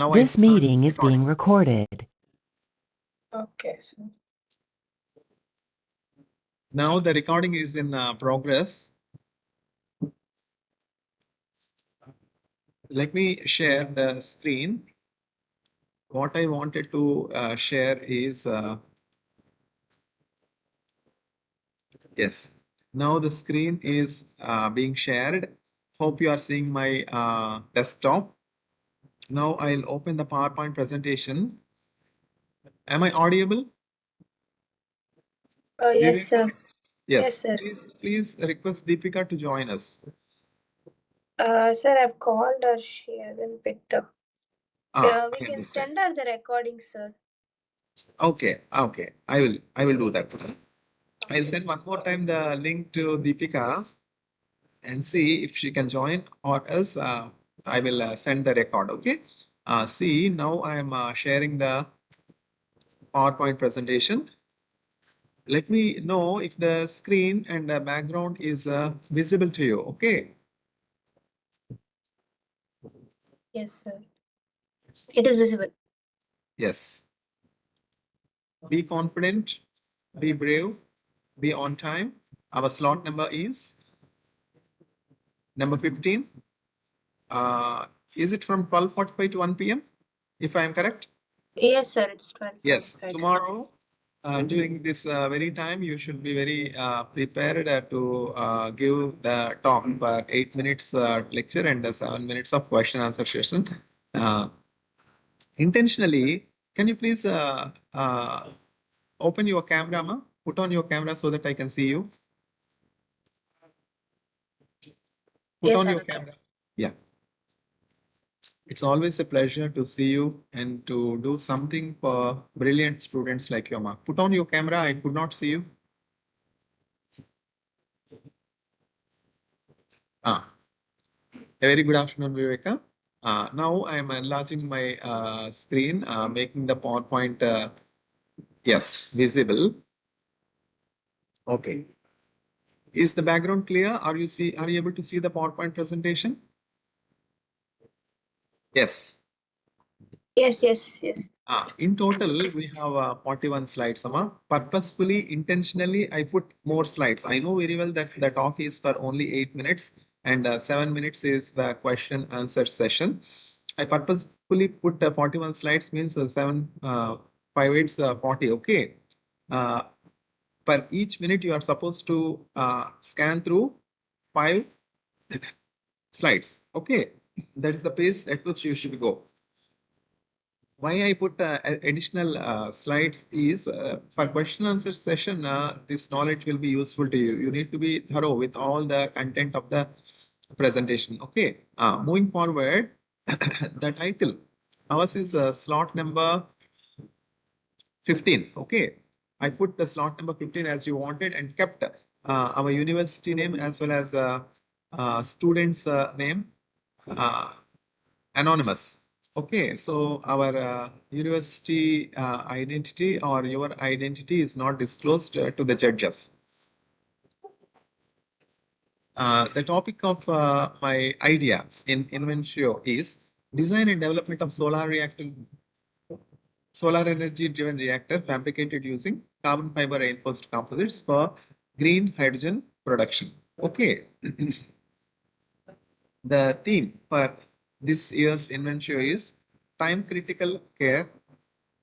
Now This meeting is being recording. recorded. Okay, so Now the recording is in progress. Let me share the screen. What I wanted to share is, yes, now the screen is being shared. Hope you are seeing my desktop. Now I'll open the PowerPoint presentation. Am I audible? yes, sir. Yes, Yes, sir. please request Deepika to join us. Sir, I've called her. She hasn't picked up. I We can understand. send her the recording, sir. Okay. I will do that. I'll Okay. send one more time the link to Deepika and see if she can join, or else I will send the record. Okay. See, now I am sharing the PowerPoint presentation. Let me know if the screen and the background is visible to you. Okay. Yes, sir. It is visible. Yes. Be confident, be brave, be on time. Our slot number is number 15. Is it from 12:45 to 1 p.m.? If I am correct? Yes, sir. It's 12. Yes. Right. Tomorrow, during this very time, you should be very prepared to give the talk for 8 minutes lecture and 7 minutes of question answer session. Uh, Intentionally, can you please open your camera, ma? Put on your camera so that I can see you. Put Yes, on sir. your camera. Yeah. It's always a pleasure to see you and to do something for brilliant students like you, ma. Put on your camera. I could not see you. Ah, a very good afternoon, Viveka. Now I am enlarging my screen, making the PowerPoint, yes, visible. Okay. Is the background clear? Are you able to see the PowerPoint presentation? Yes. Yes, yes, yes. In total, we have 41 slides, Sama. Purposefully, intentionally, I put more slides. I know very well that the talk is for only 8 minutes and 7 minutes is the question answer session. I purposefully put 41 slides, means 5 8 40. Okay. Uh, per each minute, you are supposed to scan through 5 slides. Okay. That is the pace at which you should go. Why I put additional slides is for question answer session, this knowledge will be useful to you. You need to be thorough with all the content of the presentation. Okay. Moving forward, the title. Ours is slot number 15. Okay. I put the slot number 15 as you wanted and kept our university name as well as student's name anonymous. Okay, so our university identity or your identity is not disclosed to the judges. The topic of my idea in Inventio is design and development of solar energy driven reactor fabricated using carbon fiber reinforced composites for green hydrogen production. Okay. The theme for this year's Inventio is time critical care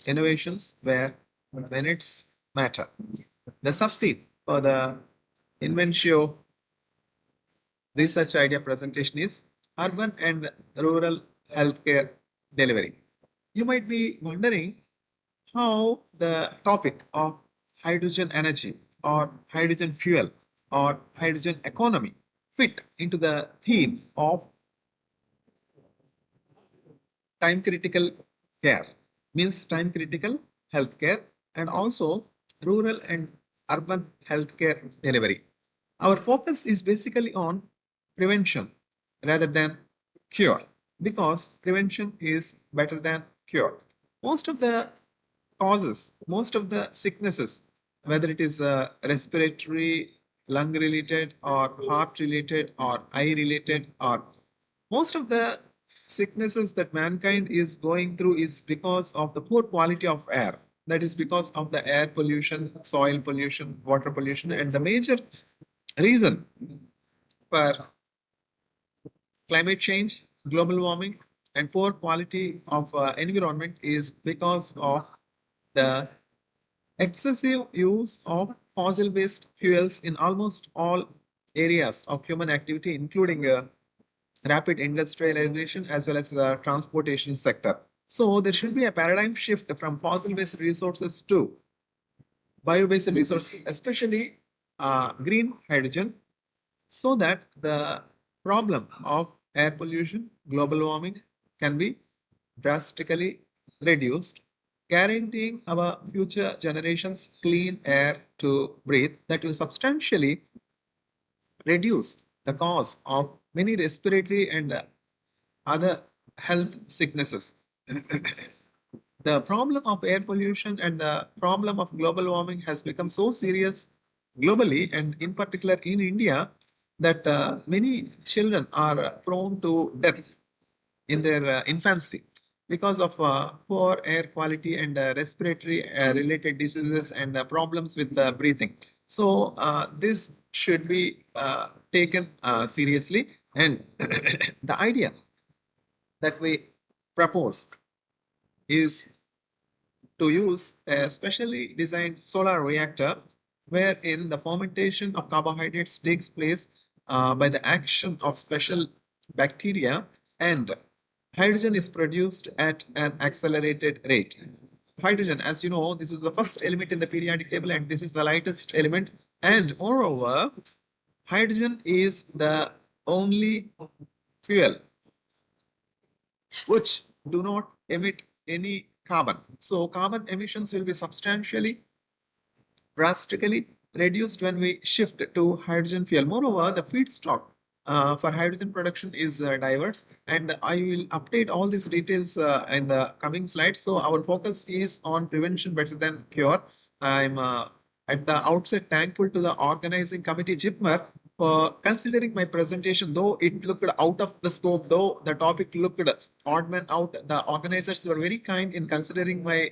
innovations where minutes matter. The sub-theme for the Inventio research idea presentation is urban and rural healthcare delivery. You might be wondering how the topic of hydrogen energy or hydrogen fuel or hydrogen economy fit into the theme of time critical care, means time critical healthcare, and also rural and urban healthcare delivery. Our focus is basically on prevention rather than cure, because prevention is better than cure. Most of the causes, most of the sicknesses, whether it is respiratory, lung related, or heart related, or eye related, or most of the sicknesses that mankind is going through is because of the poor quality of air. That is because of the air pollution, soil pollution, water pollution, and the major reason for climate change, global warming, and poor quality of environment is because of the excessive use of fossil based fuels in almost all areas of human activity, including rapid industrialization as well as the transportation sector. So, there should be a paradigm shift from fossil based resources to bio based resources, especially green hydrogen, so that the problem of air pollution, global warming can be drastically reduced, guaranteeing our future generations clean air to breathe that will substantially reduce the cause of many respiratory and other health sicknesses. The problem of air pollution and the problem of global warming has become so serious globally and in particular in India that many children are prone to death in their infancy because of poor air quality and respiratory related diseases and problems with breathing. So, this should be taken seriously. And the idea that we propose is to use a specially designed solar reactor wherein the fermentation of carbohydrates takes place by the action of special bacteria and hydrogen is produced at an accelerated rate. Hydrogen, as you know, this is the first element in the periodic table and this is the lightest element. And moreover, hydrogen is the only fuel which do not emit any carbon. So carbon emissions will be substantially, drastically reduced when we shift to hydrogen fuel. Moreover, the feedstock for hydrogen production is diverse, and I will update all these details in the coming slides. So our focus is on prevention better than cure. I'm at the outset thankful to the organizing committee JIPMER for considering my presentation, though it looked out of the scope, though the topic looked odd man out. The organizers were very kind in considering my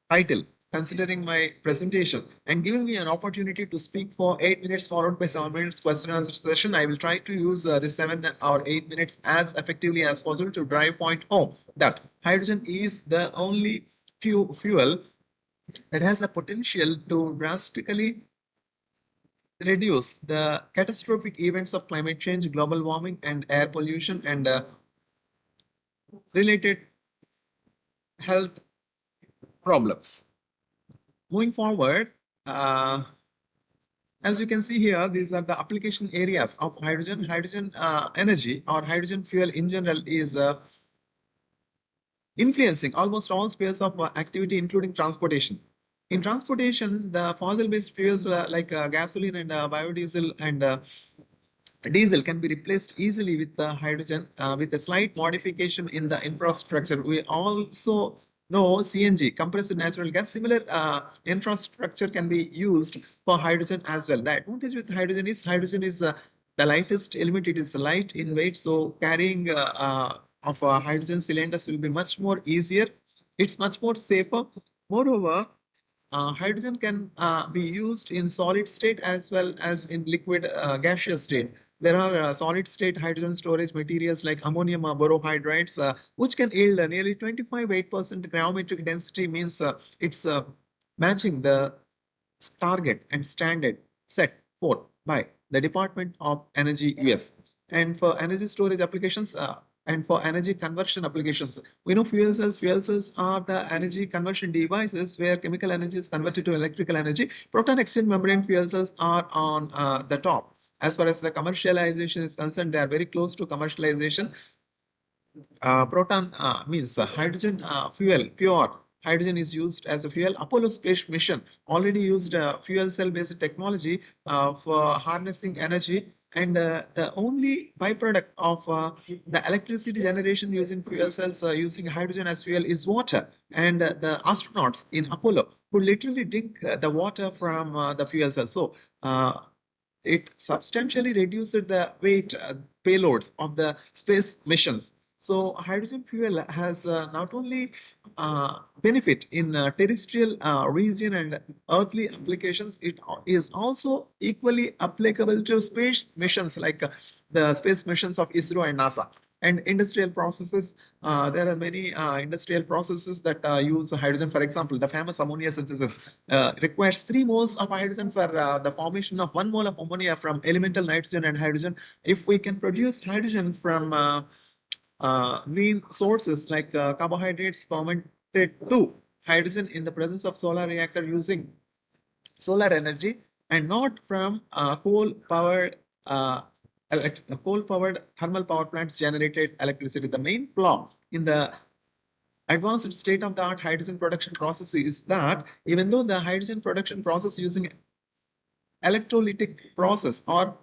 title, considering my presentation, and giving me an opportunity to speak for 8 minutes, followed by 7 minutes question and answer session. I will try to use this 7 or 8 minutes as effectively as possible to drive point home that hydrogen is the only fuel that has the potential to drastically reduce the catastrophic events of climate change, global warming, and air pollution and related health problems. Moving forward, as you can see here, these are the application areas of hydrogen. Hydrogen energy or hydrogen fuel in general is influencing almost all spheres of activity, including transportation. In transportation, the fossil-based fuels like gasoline and biodiesel and diesel can be replaced easily with the hydrogen with a slight modification in the infrastructure. We also know CNG, compressed natural gas, similar infrastructure can be used for hydrogen as well. The advantage with hydrogen is the lightest element. It is light in weight, so carrying of hydrogen cylinders will be much more easier. It's much more safer. Moreover, hydrogen can be used in solid state as well as in liquid gaseous state. There are solid state hydrogen storage materials like ammonium borohydrides, which can yield nearly 25.8% gravimetric density, means it's matching the target and standard set forth by the Department of Energy US. And for energy storage applications, and for energy conversion applications, we know fuel cells. Fuel cells are the energy conversion devices where chemical energy is converted to electrical energy. Proton exchange membrane fuel cells are on the top. As far as the commercialization is concerned, they are very close to commercialization. Proton means hydrogen fuel, pure hydrogen is used as a fuel. Apollo space mission already used fuel cell based technology for harnessing energy, and the only byproduct of the electricity generation using fuel cells using hydrogen as fuel is water. And the astronauts in Apollo could literally drink the water from the fuel cell. So it substantially reduced the weight payloads of the space missions. So hydrogen fuel has not only benefit in terrestrial region and earthly applications, it is also equally applicable to space missions like the space missions of ISRO and NASA. And industrial processes, there are many industrial processes that use hydrogen. For example, the famous ammonia synthesis requires 3 moles of hydrogen for the formation of 1 mole of ammonia from elemental nitrogen and hydrogen. If we can produce hydrogen from green sources like carbohydrates fermented to hydrogen in the presence of solar reactor using solar energy and not from coal-powered thermal power plants generated electricity. The main flaw in the advanced state-of-the-art hydrogen production process is that even though the hydrogen production process using electrolytic process or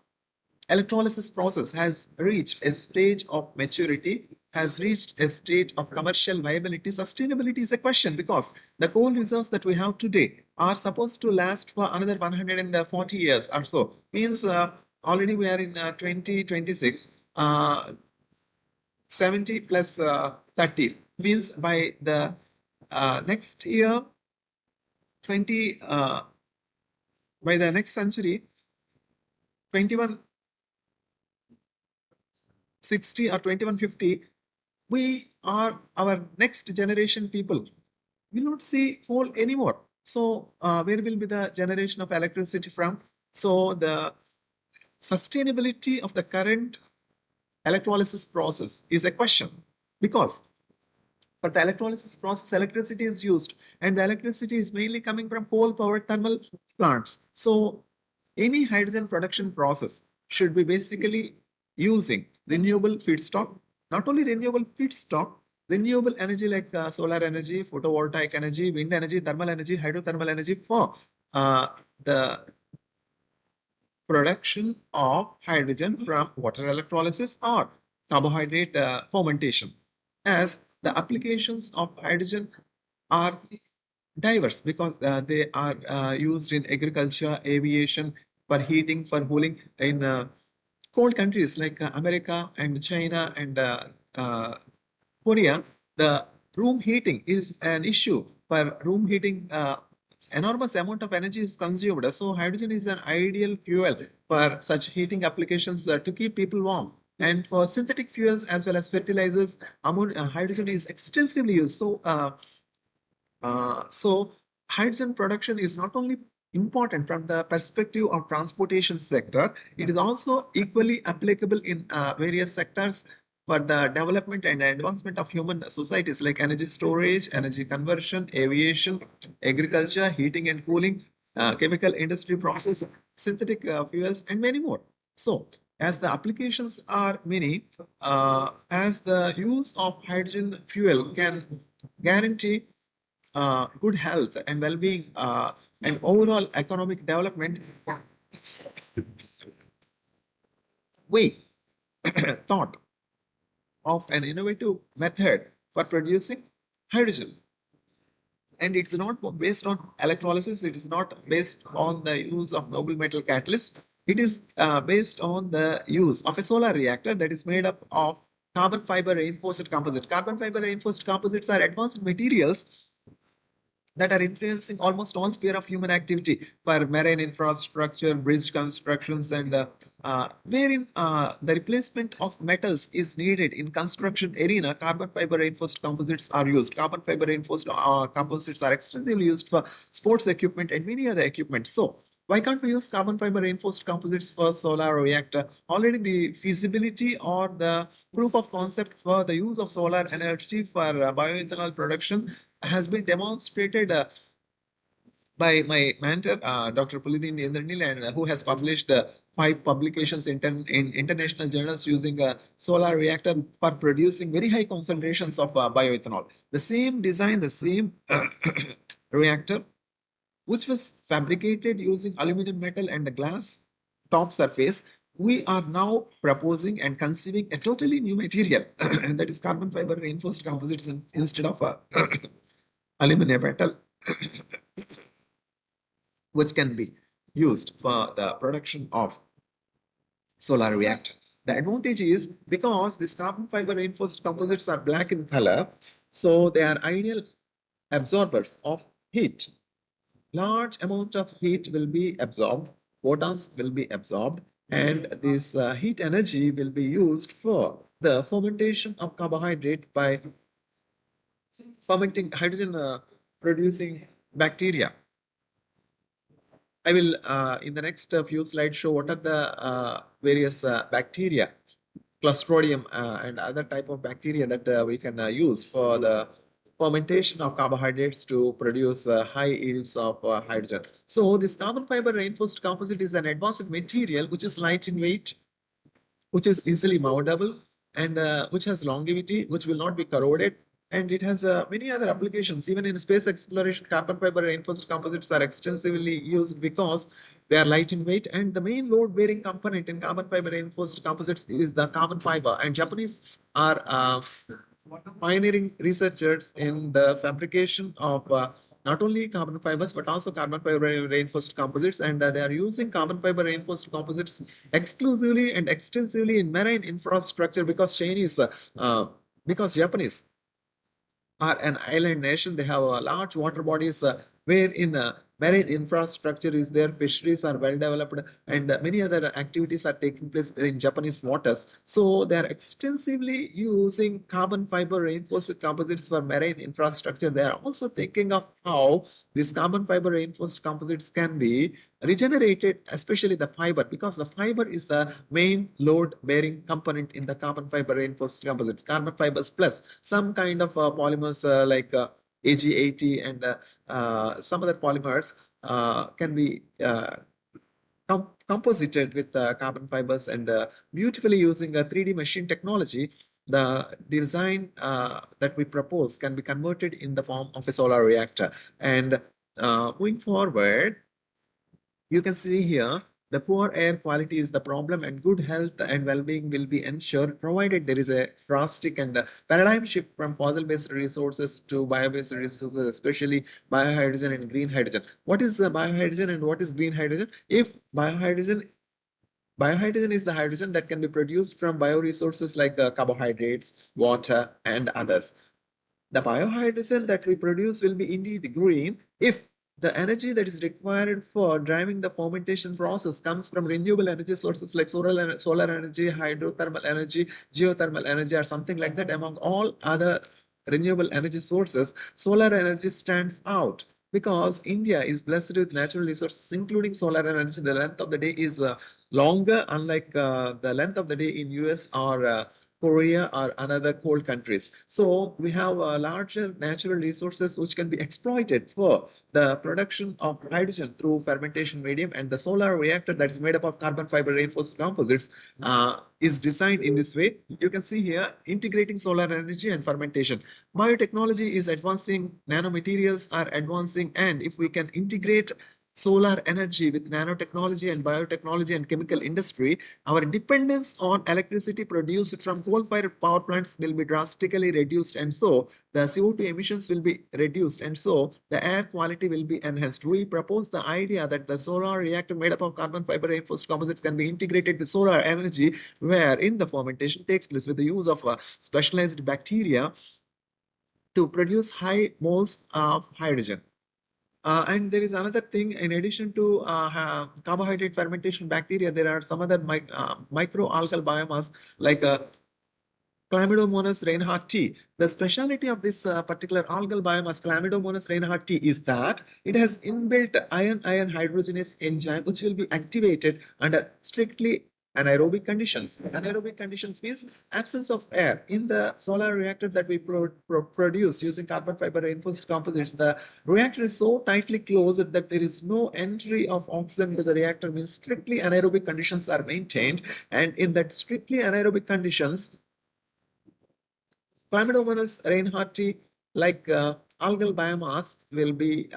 electrolysis process has reached a stage of maturity, has reached a state of commercial viability. Sustainability is a question because the coal reserves that we have today are supposed to last for another 140 years or so. Means already we are in 2026. 70 plus 30 means by the next year 20 by the next century 2160 or 2150, we are our next generation people will not see coal anymore. So where will be the generation of electricity from? So the sustainability of the current electrolysis process is a question because for the electrolysis process, electricity is used, and the electricity is mainly coming from coal-powered thermal plants. So any hydrogen production process should be basically using renewable feedstock, not only renewable feedstock, renewable energy like solar energy, photovoltaic energy, wind energy, thermal energy, hydrothermal energy for the production of hydrogen from water electrolysis or carbohydrate fermentation. As the applications of hydrogen are diverse because they are used in agriculture, aviation, for heating, for cooling in cold countries like America and China and Korea, the room heating is an issue. For room heating, enormous amount of energy is consumed. So hydrogen is an ideal fuel for such heating applications to keep people warm. And for synthetic fuels as well as fertilizers, hydrogen is extensively used. So hydrogen production is not only important from the perspective of transportation sector, it is also equally applicable in various sectors for the development and advancement of human societies like energy storage, energy conversion, aviation, agriculture, heating and cooling, chemical industry process, synthetic fuels, and many more. So, as the applications are many, as the use of hydrogen fuel can guarantee good health and well-being and overall economic development, we thought of an innovative method for producing hydrogen. And it's not based on electrolysis, it is not based on the use of noble metal catalyst. It is based on the use of a solar reactor that is made up of carbon fiber reinforced composite. Carbon fiber reinforced composites are advanced materials that are influencing almost all sphere of human activity for marine infrastructure, bridge constructions, and wherein the replacement of metals is needed in construction arena, carbon fiber reinforced composites are used. Carbon fiber reinforced composites are extensively used for sports equipment and many other equipment. So why can't we use carbon fiber reinforced composites for solar reactor? Already the feasibility or the proof of concept for the use of solar energy for bioethanol production has been demonstrated by my mentor, Dr. Pulidindi Indra, and who has published 5 publications in international journals using a solar reactor for producing very high concentrations of bioethanol. The same design, the same reactor, which was fabricated using aluminum metal and a glass top surface, we are now proposing and conceiving a totally new material that is carbon fiber reinforced composites instead of aluminum metal, which can be used for the production of solar reactor. The advantage is because these carbon fiber reinforced composites are black in color, so they are ideal absorbers of heat. Large amount of heat will be absorbed, photons will be absorbed, and this heat energy will be used for the fermentation of carbohydrate by fermenting hydrogen producing bacteria. I will in the next few slides show what are the various bacteria, Clostridium and other type of bacteria that we can use for the fermentation of carbohydrates to produce high yields of hydrogen. So this carbon fiber reinforced composite is an advanced material which is light in weight, which is easily mountable, and which has longevity, which will not be corroded. And it has many other applications. Even in space exploration, carbon fiber reinforced composites are extensively used because they are light in weight. And the main load bearing component in carbon fiber reinforced composites is the carbon fiber. And Japanese are pioneering researchers in the fabrication of not only carbon fibers but also carbon fiber reinforced composites, and they are using carbon fiber reinforced composites exclusively and extensively in marine infrastructure because because Japanese are an island nation. They have large water bodies where in marine infrastructure is there, fisheries are well developed, and many other activities are taking place in Japanese waters. So they are extensively using carbon fiber reinforced composites for marine infrastructure. They are also thinking of how these carbon fiber reinforced composites can be regenerated, especially the fiber, because the fiber is the main load bearing component in the carbon fiber reinforced composites. Carbon fibers plus some kind of polymers like AG80 and some other polymers can be composited with carbon fibers, and beautifully using a 3D machine technology, the design that we propose can be converted in the form of a solar reactor. And moving forward, you can see here the poor air quality is the problem, and good health and well-being will be ensured provided there is a drastic and paradigm shift from fossil-based resources to bio-based resources, especially biohydrogen and green hydrogen. What is the biohydrogen and what is green hydrogen? If biohydrogen is the hydrogen that can be produced from bioresources like carbohydrates, water, and others. The biohydrogen that we produce will be indeed green if the energy that is required for driving the fermentation process comes from renewable energy sources like solar energy, hydrothermal energy, geothermal energy, or something like that. Among all other renewable energy sources, solar energy stands out because India is blessed with natural resources, including solar energy. The length of the day is longer, unlike the length of the day in US or Korea or another cold countries. So we have larger natural resources which can be exploited for the production of hydrogen through fermentation medium, and the solar reactor that is made up of carbon fiber reinforced composites is designed in this way. You can see here integrating solar energy and fermentation. Biotechnology is advancing, nanomaterials are advancing, and if we can integrate solar energy with nanotechnology and biotechnology and chemical industry, our dependence on electricity produced from coal-fired power plants will be drastically reduced, and so the CO2 emissions will be reduced, and so the air quality will be enhanced. We propose the idea that the solar reactor made up of carbon fiber reinforced composites can be integrated with solar energy, wherein the fermentation takes place with the use of specialized bacteria to produce high moles of hydrogen. And there is another thing, in addition to carbohydrate fermentation bacteria, there are some other microalgal biomass like Chlamydomonas reinhardti. The specialty of this particular algal biomass, Chlamydomonas reinhardti, is that it has inbuilt iron-iron hydrogenase enzyme, which will be activated under strictly anaerobic conditions. Anaerobic conditions means absence of air. In the solar reactor that we produce using carbon fiber reinforced composites, the reactor is so tightly closed that there is no entry of oxygen to the reactor, means strictly anaerobic conditions are maintained. And in that strictly anaerobic conditions, Chlamydomonas reinhardti, like algal biomass, will be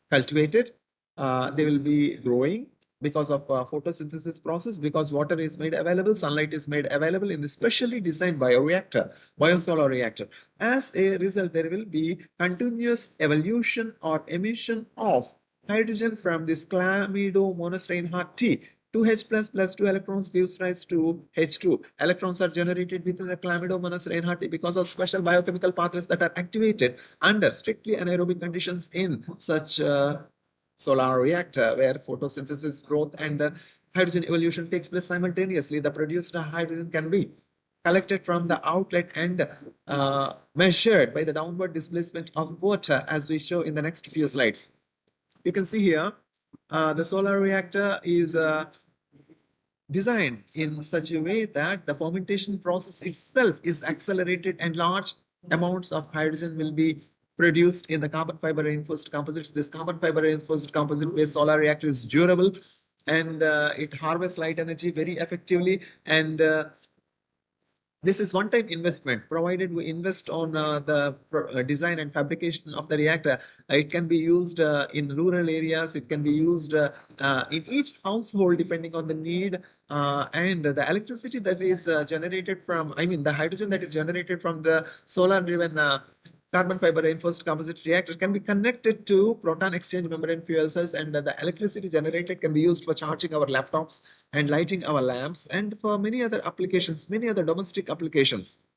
cultivated. They will be growing because of photosynthesis process, because water is made available, sunlight is made available in the specially designed bioreactor, biosolar reactor. As a result, there will be continuous evolution or emission of hydrogen from this Chlamydomonas reinhardti 2H plus 2 electrons gives rise to H2. Electrons are generated within the chlamydomonas reinhardti because of special biochemical pathways that are activated under strictly anaerobic conditions in such solar reactor where photosynthesis, growth, and hydrogen evolution takes place simultaneously. The produced hydrogen can be collected from the outlet and measured by the downward displacement of water, as we show in the next few slides. You can see here the solar reactor is designed in such a way that the fermentation process itself is accelerated and large amounts of hydrogen will be produced in the carbon fiber reinforced composites. This carbon fiber reinforced composite based solar reactor is durable and it harvests light energy very effectively, and this is one-time investment. Provided we invest on the design and fabrication of the reactor, it can be used in rural areas. It can be used in each household depending on the need. And the electricity that is generated from, I mean, the hydrogen that is generated from the solar-driven carbon fiber reinforced composite reactor can be connected to proton exchange membrane fuel cells, and the electricity generated can be used for charging our laptops and lighting our lamps and for many other applications, many other domestic applications.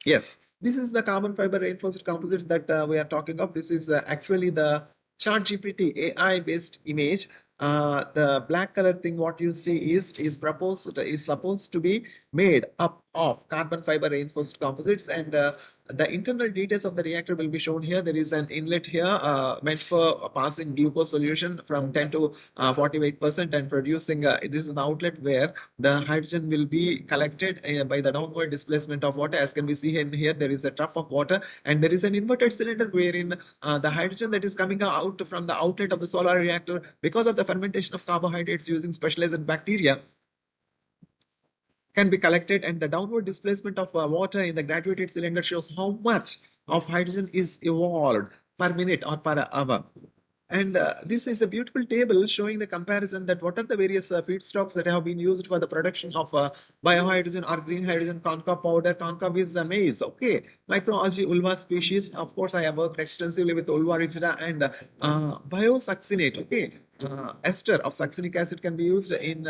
Yes, this is the carbon fiber reinforced composite that we are talking of. This is actually the ChatGPT AI based image. The black color thing, what you see is supposed to be made up of carbon fiber reinforced composites, and the internal details of the reactor will be shown here. There is an inlet here meant for passing glucose solution from 10 to 48% and producing. This is the outlet where the hydrogen will be collected by the downward displacement of water. As can be seen in here, there is a trough of water and there is an inverted cylinder wherein the hydrogen that is coming out from the outlet of the solar reactor because of the fermentation of carbohydrates using specialized bacteria can be collected, and the downward displacement of water in the graduated cylinder shows how much of hydrogen is evolved per minute or per hour. And this is a beautiful table showing the comparison that what are the various feedstocks that have been used for the production of biohydrogen or green hydrogen. Corncob powder. Corncob is maize. Okay. Microalgae ulva species. Of course, I have worked extensively with ulva rigida and biosuccinate. Okay. Ester of succinic acid can be used in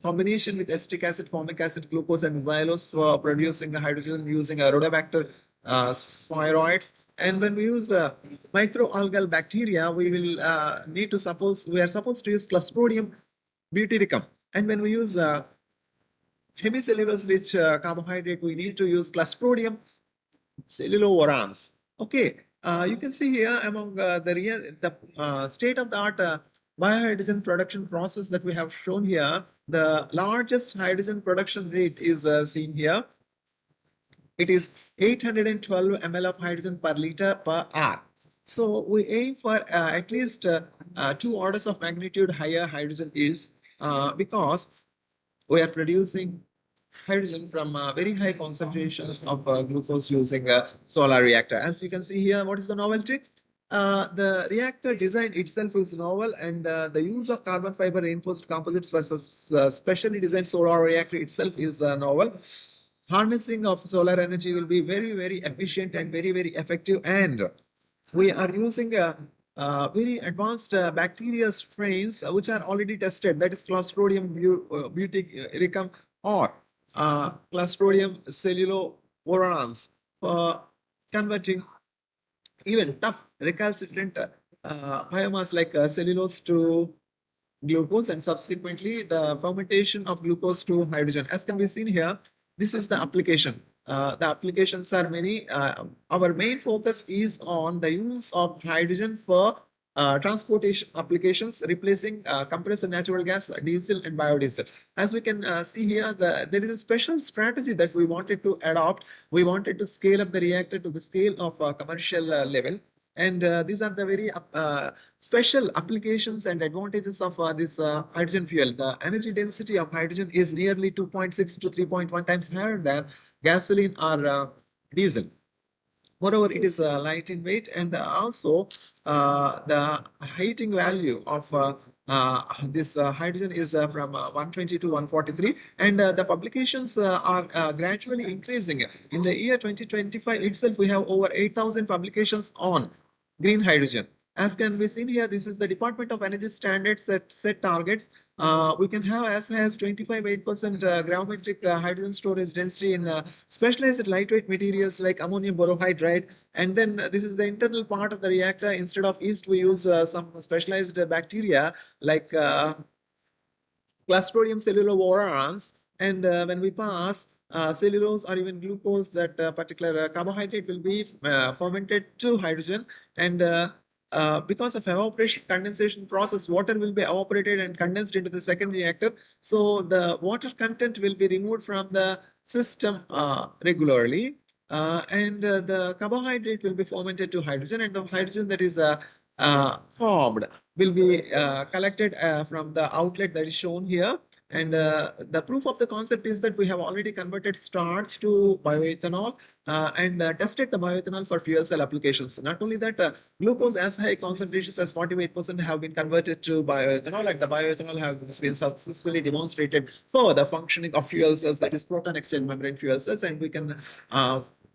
combination with acetic acid, formic acid, glucose, and xylose for producing hydrogen using a rhodobacter spheroids. And when we use microalgal bacteria, we will we are supposed to use Clostridium butyricum. And when we use hemicellulose rich carbohydrate, we need to use Clostridium cellulovorans. Okay, you can see here among the state of the art biohydrogen production process that we have shown here, the largest hydrogen production rate is seen here. It is 812 ml of hydrogen per liter per hour. So we aim for at least 2 orders of magnitude higher hydrogen yields because we are producing hydrogen from very high concentrations of glucose using a solar reactor. As you can see here, what is the novelty? The reactor design itself is novel, and the use of carbon fiber reinforced composites versus specially designed solar reactor itself is novel. Harnessing of solar energy will be very, very efficient and very, very effective, and we are using very advanced bacterial strains which are already tested, that is Clostridium butyricum or Clostridium cellulovorans for converting even tough recalcitrant biomass like cellulose to glucose, and subsequently the fermentation of glucose to hydrogen. As can be seen here, this is the application. The applications are many. Our main focus is on the use of hydrogen for transportation applications, replacing compressed natural gas, diesel, and biodiesel. As we can see here, there is a special strategy that we wanted to adopt. We wanted to scale up the reactor to the scale of commercial level. And these are the very special applications and advantages of this hydrogen fuel. The energy density of hydrogen is nearly 2.6 to 3.1 times higher than gasoline or diesel. Moreover, it is light in weight, and also the heating value of this hydrogen is from 120 to 143, and the publications are gradually increasing. In the year 2025 itself, we have over 8,000 publications on green hydrogen. As can be seen here, this is the Department of Energy Standards that set targets. We can have as high as 25.8% gravimetric hydrogen storage density in specialized lightweight materials like ammonium borohydride. And then this is the internal part of the reactor. Instead of yeast, we use some specialized bacteria like Clostridium cellulovirans. And when we pass cellulose or even glucose, that particular carbohydrate will be fermented to hydrogen. And because of evaporation condensation process, water will be evaporated and condensed into the second reactor. So the water content will be removed from the system regularly. And the carbohydrate will be fermented to hydrogen, and the hydrogen that is formed will be collected from the outlet that is shown here. And the proof of the concept is that we have already converted starch to bioethanol and tested the bioethanol for fuel cell applications. Not only that, glucose as high concentrations as 48% have been converted to bioethanol, and the bioethanol has been successfully demonstrated for the functioning of fuel cells, that is proton exchange membrane fuel cells. And we can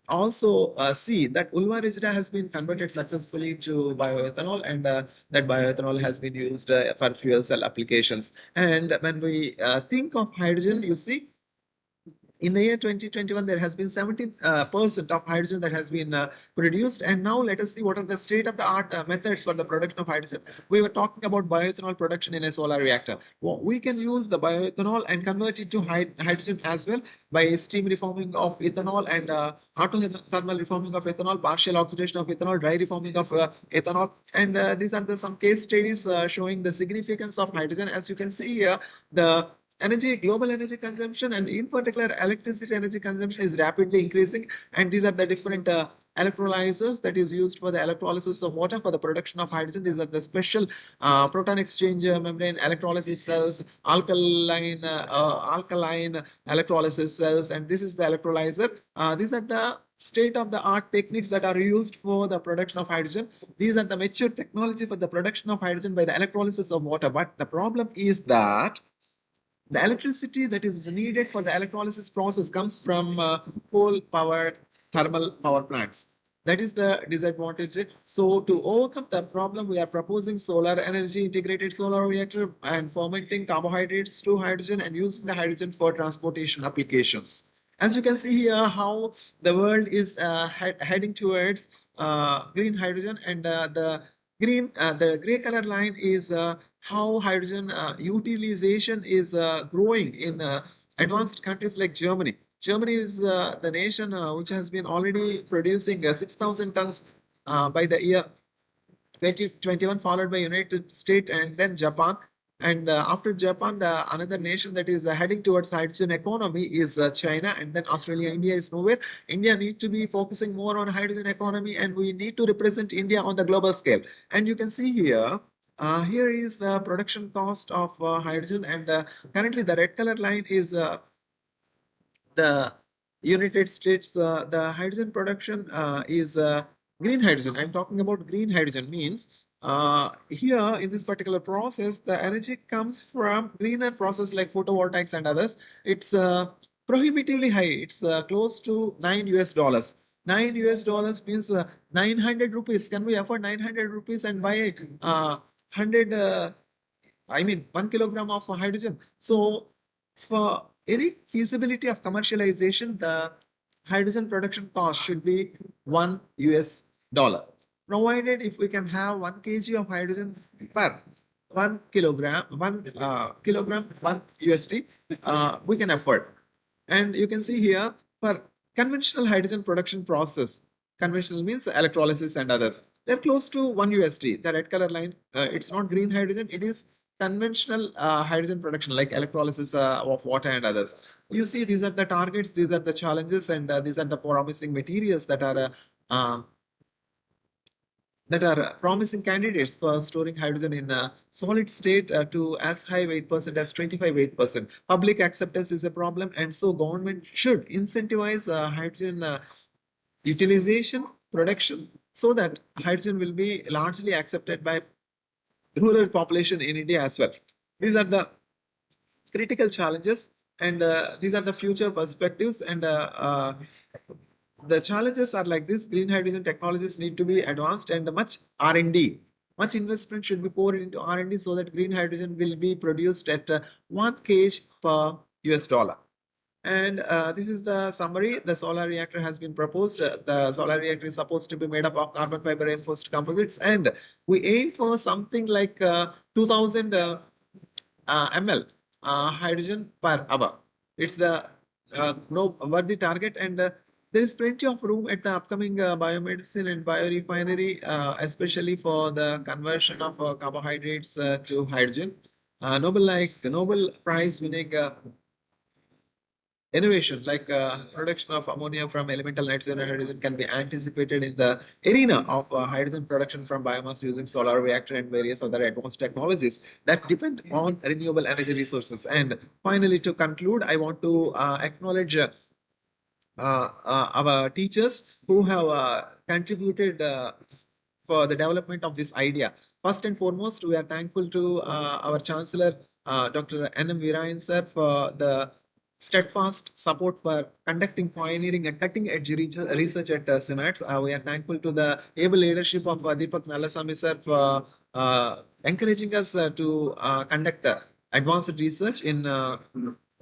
also see that ulva rigida has been converted successfully to bioethanol, and that bioethanol has been used for fuel cell applications. And when we think of hydrogen, you see, in the year 2021, there has been 17% of hydrogen that has been produced. And now let us see what are the state of the art methods for the production of hydrogen. We were talking about bioethanol production in a solar reactor. Well, we can use the bioethanol and convert it to hydrogen as well by steam reforming of ethanol and autothermal reforming of ethanol, partial oxidation of ethanol, dry reforming of ethanol. And these are some case studies showing the significance of hydrogen. As you can see here, the global energy consumption, and in particular electricity energy consumption, is rapidly increasing. And these are the different electrolyzers that is used for the electrolysis of water for the production of hydrogen. These are the special proton exchange membrane electrolysis cells, alkaline electrolysis cells, and this is the electrolyzer. These are the state of the art techniques that are used for the production of hydrogen. These are the mature technology for the production of hydrogen by the electrolysis of water. But the problem is that the electricity that is needed for the electrolysis process comes from coal-powered thermal power plants. That is the disadvantage. So to overcome the problem, we are proposing solar energy integrated solar reactor and fermenting carbohydrates to hydrogen and using the hydrogen for transportation applications. As you can see here, how the world is heading towards green hydrogen, and the gray color line is how hydrogen utilization is growing in advanced countries like Germany. Germany is the nation which has been already producing 6,000 tons by the year 2021, followed by United States and then Japan. And after Japan, the another nation that is heading towards hydrogen economy is China, and then Australia. India is nowhere. India needs to be focusing more on hydrogen economy, and we need to represent India on the global scale. And you can see here, here is the production cost of hydrogen, and currently the red color line is the United States. The hydrogen production is green hydrogen. I'm talking about green hydrogen means here in this particular process, the energy comes from greener process like photovoltaics and others. It's prohibitively high. It's close to $9 US. $9 US means 900 rupees. Can we afford 900 rupees and buy 100 1 kilogram of hydrogen? So for any feasibility of commercialization, the hydrogen production cost should be $1 US. Provided if we can have 1 kg of hydrogen per 1 kilogram, 1 USD, we can afford. And you can see here, for conventional hydrogen production process, conventional means electrolysis and others, they're close to 1 USD. The red color line, it's not green hydrogen, it is conventional hydrogen production like electrolysis of water and others. You see, these are the targets, these are the challenges, and these are the promising materials uh, that are promising candidates for storing hydrogen in a solid state to as high weight percent as 25 weight percent. Public acceptance is a problem, and so government should incentivize hydrogen utilization, production, so that hydrogen will be largely accepted by rural population in India as well. These are the critical challenges, and these are the future perspectives. And the challenges are like this: green hydrogen technologies need to be advanced, and much R&D Much investment should be poured into R&D so that green hydrogen will be produced at 1 kg per US dollar. And this is the summary. The solar reactor has been proposed. The solar reactor is supposed to be made up of carbon fiber reinforced composites, and we aim for something like 2000 ml hydrogen per hour. It's the no worthy target, and there is plenty of room at the upcoming biomedicine and biorefinery, especially for the conversion of carbohydrates to hydrogen. Nobel Prize winning innovation like production of ammonia from elemental nitrogen and hydrogen can be anticipated in the arena of hydrogen production from biomass using solar reactor and various other advanced technologies that depend on renewable energy resources. And finally, to conclude, I want to acknowledge our teachers who have contributed for the development of this idea. First and foremost, we are thankful to our Chancellor, Dr. N.M. Virayan sir, for the steadfast support for conducting pioneering and cutting-edge research at CIMATS. We are thankful to the able leadership of Deepak Nalasamy sir for encouraging us to conduct advanced research in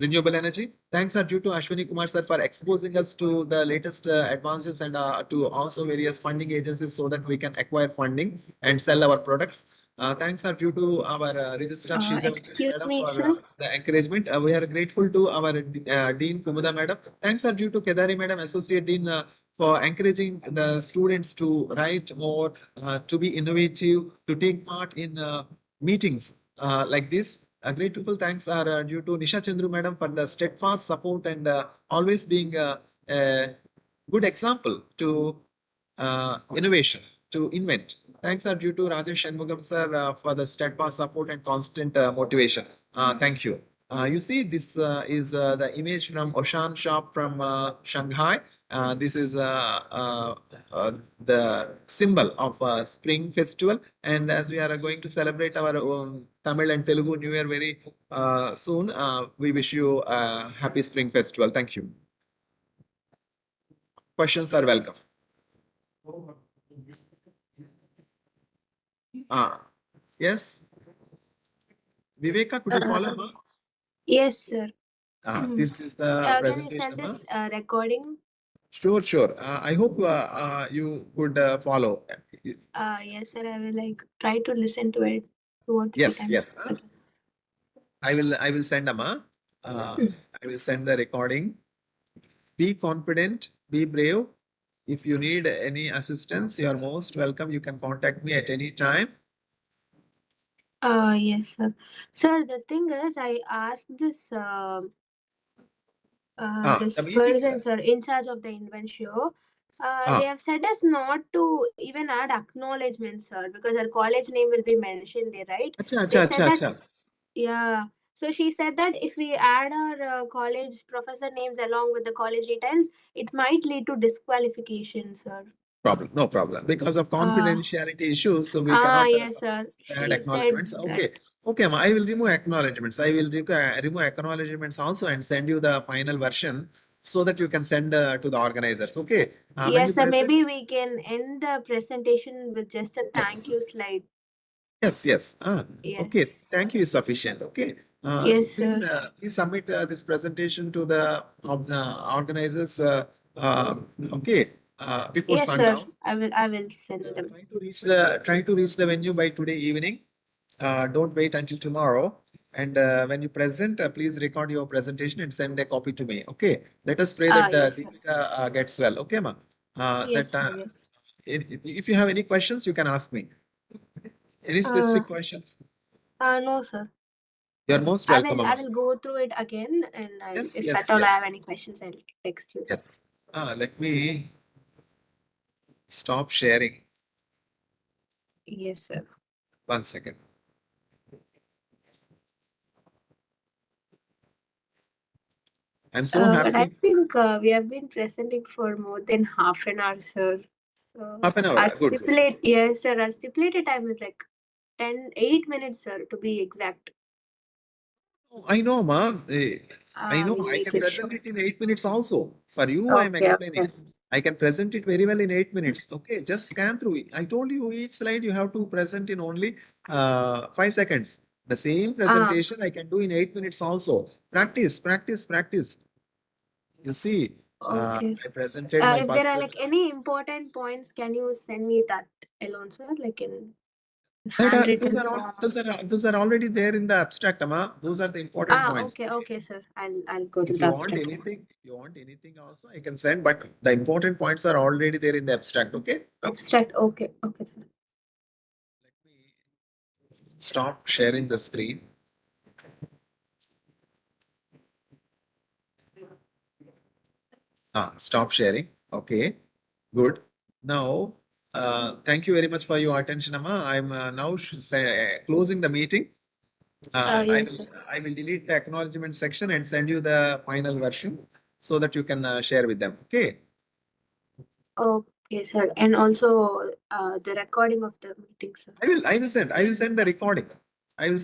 renewable energy. Thanks are due to Ashwini Kumar sir for exposing us to the latest advances and to also various funding agencies so that we can acquire funding and sell our products. Thanks are due to our registrar Shiza Excuse madam me, for sir. the encouragement. We are grateful to our Dean Kumuda madam. Thanks are due to Kedari madam, Associate Dean, for encouraging the students to write more, to be innovative, to take part in meetings like this. Grateful thanks are due to Nisha Chandru madam for the steadfast support and always being a good example to innovation, to invent. Thanks are due to Rajesh Shanmugam sir for the steadfast support and constant motivation. Thank you. You see, this is the image from Oshan shop from Shanghai. This is the symbol of Spring Festival. And as we are going to celebrate our Tamil and Telugu New Year very soon, we wish you a happy Spring Festival. Thank you. Questions are welcome. Yes, Viveka, could you follow? Yes, sir. This is the Can you presentation. send this recording? Sure, sure. I hope you could follow. Yes, sir. I will like try to listen to it two or three Yes, times. yes. I will send Amma. I will send the recording. Be confident, be brave. If you need any assistance, you are most welcome. You can contact me at any time. Yes, sir. Sir, the thing is, I asked this this The meeting. person, sir, in charge of the event show. They Ah, have said us not to even add acknowledgement, sir, because our college name will be mentioned there, right? acha, acha, They acha, said that, acha. yeah. So she said that if we add our college professor names along with the college details, it might lead to disqualification, sir. Problem, no problem. Because of Uh, confidentiality issues, so we cannot yes, sir. add She said acknowledgements. that. Okay, okay, ma, I will remove acknowledgements. I will remove acknowledgements also and send you the final version so that you can send to the organizers. Okay, when you Yes, sir. present, Maybe we can end the presentation with just a yes. thank you slide. Yes, yes. Okay. Yes. Thank you is sufficient. Okay. Yes, Please, sir. please submit this presentation to the organizers. Uh, okay. Before Yes, sir. sundown. I will send them. Try to reach the venue by today evening. Don't wait until tomorrow. And when you present, please record your presentation and send a copy to me. Okay. Let us pray that Yes, sir. Deepika gets well. Okay, ma. Yes, That sir. Yes. if you have any questions, you can ask me. Any Uh, specific questions? no, sir. You're most I welcome, will. I Amma. will go through it again, and Yes, if at yes, all I yes, have any questions, I'll text you, sir. yes. Let me stop sharing. Yes, sir. 1 second. I'm so But I happy. think we have been presenting for more than half an hour, sir. So Half an hour. our Good, good. yes, sir. Our stipulated time is like 8 minutes, sir, to be exact. Oh, I know, Ma. I know. We'll I make can it present short. it in 8 minutes also. For you, I am Okay, explaining. okay. I can present it very well in 8 minutes. Okay, just scan through it. I told you each slide you have to present in only 5 seconds. The same presentation I can do in 8 minutes also. Practice, practice, practice. You see, Okay. I presented my If there are person. like any important points, can you send me that alone, sir? Like in That are, handwritten form. those are already there in the abstract, Amma. Those are the important points. Okay, sir. I'll go to If the you want abstract. anything, also I can send. But the important points are already there in the abstract. Okay. Abstract. Okay, sir. Let me stop sharing the screen. Stop sharing. Okay, good. Now, thank you very much for your attention, Amma. I'm now closing the meeting. Yes, sir. I will delete the acknowledgement section and send you the final version so that you can share with them. Okay. Okay, sir. And also the recording of the meeting, sir. I will send the recording. I will send